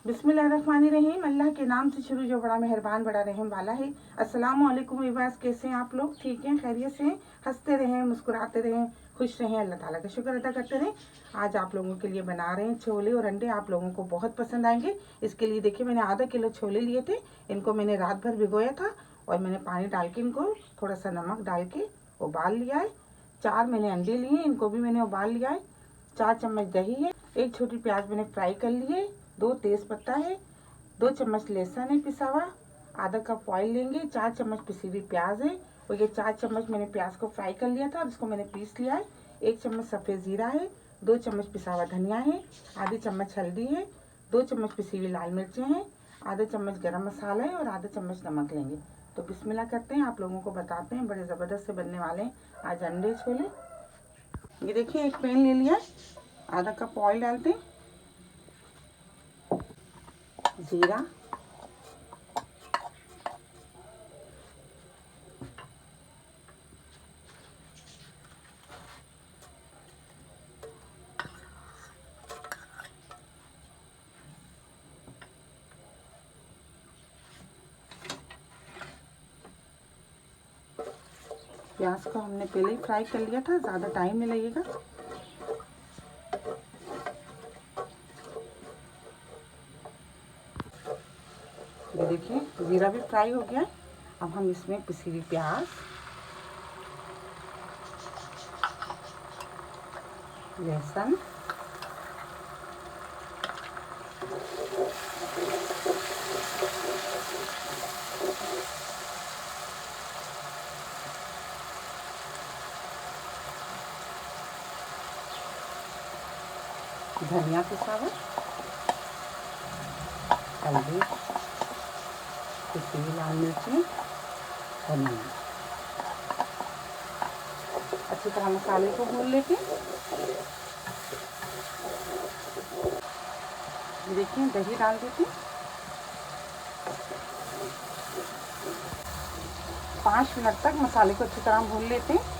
बिस्मिल्लाहिर्रहमानिर्रहीम। अल्लाह के नाम से शुरू जो बड़ा मेहरबान बड़ा रहम वाला है। अस्सलाम वालेकुम विवास, कैसे हैं आप लोग? ठीक हैं, खैरियत से हैं? हंसते रहें, मुस्कुराते रहें, खुश रहें, अल्लाह ताला का शुक्र अदा करते रहें। आज आप लोगों के लिए बना रहे हैं छोले और अंडे। आप लोगों को बहुत पसंद आएंगे। इसके लिए देखिए, मैंने आधा किलो छोले लिए थे। इनको मैंने रात भर भिगोया था और मैंने पानी डाल के इनको थोड़ा सा नमक डाल के उबाल लिया है। 4 मैंने अंडे लिए, इनको भी मैंने उबाल लिया है। 4 चम्मच दही है, 1 छोटी प्याज मैंने फ्राई कर ली है, 2 तेज पत्ता है, 2 चम्मच लहसुन है पिसा हुआ, आधा कप ऑयल लेंगे, 4 चम्मच पिसी हुई प्याज है और ये 4 चम्मच मैंने प्याज को फ्राई कर लिया था और इसको मैंने पीस लिया है। 1 चम्मच सफ़ेद ज़ीरा है, 2 चम्मच पिसा हुआ धनिया है, आधी चम्मच हल्दी है, 2 चम्मच पिसी हुई लाल मिर्चें हैं, आधा चम्मच गरम मसाला है और आधा चम्मच नमक लेंगे। तो बिस्मिल्लाह करते हैं, आप लोगों को बताते हैं। बड़े ज़बरदस्त से बनने वाले हैं आज अंडे छोले। ये देखिए, एक पैन ले लिया, आधा कप ऑयल डालते हैं, जीरा, प्याज को हमने पहले ही फ्राई कर लिया था, ज़्यादा टाइम नहीं लगेगा। ये देखिए, जीरा भी फ्राई हो गया है। अब हम इसमें पिसी हुई प्याज, लहसुन, धनिया पिसा हुआ, हल्दी, पिसी हुई लाल मिर्ची और नमक। अच्छी तरह मसाले को भून लेके देखिए, दही डाल देते हैं। 5 मिनट तक मसाले को अच्छी तरह भून लेते हैं।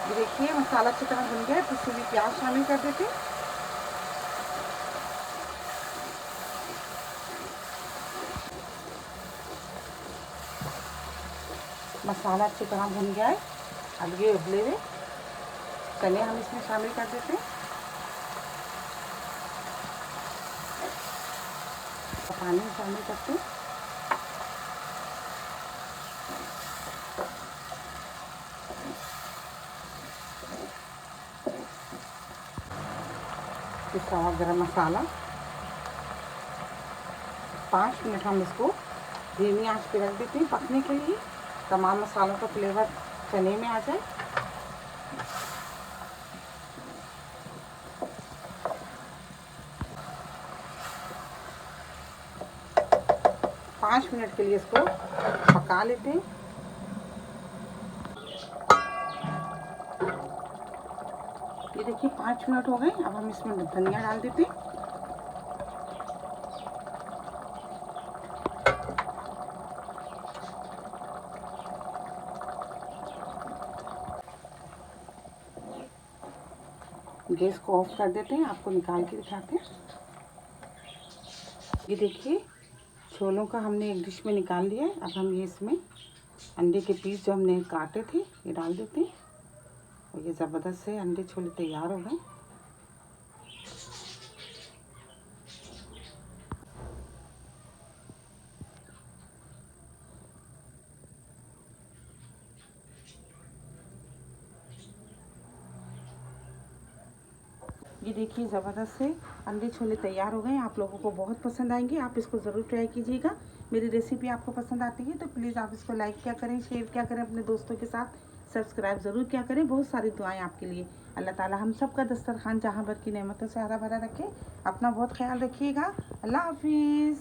ये देखिए, मसाला अच्छी तरह भुन गया है। पिसी हुई प्याज शामिल कर देते हैं। मसाला अच्छी तरह भुन गया है। अब ये उबले हुए चने हम इसमें शामिल कर देते हैं। पानी शामिल करते हैं। पिसा हुआ गरम मसाला। 5 मिनट हम इसको धीमी आंच पे रख देते हैं पकने के लिए, तमाम मसालों का फ्लेवर चने में आ जाए। पाँच मिनट के लिए इसको पका लेते हैं। ये देखिए, 5 मिनट हो गए। अब हम इसमें धनिया डाल देते हैं। गैस को ऑफ कर देते हैं, आपको निकाल के दिखाते हैं। ये देखिए, छोलों का हमने एक डिश में निकाल लिया है। अब हम ये इसमें अंडे के पीस जो हमने काटे थे ये डाल देते हैं और ये ज़बरदस्त से अंडे छोले तैयार हो गए। ये देखिए, ज़बरदस्त से अंडे छोले तैयार हो गए। आप लोगों को बहुत पसंद आएंगे। आप इसको ज़रूर ट्राई कीजिएगा। मेरी रेसिपी आपको पसंद आती है तो प्लीज़ आप इसको लाइक क्या करें, शेयर क्या करें अपने दोस्तों के साथ, सब्सक्राइब ज़रूर क्या करें। बहुत सारी दुआएं आपके लिए। अल्लाह ताला हम सब का दस्तरखान जहाँ भर की नेमतों से हरा भरा रखे। अपना बहुत ख्याल रखिएगा। अल्लाह हाफिज़।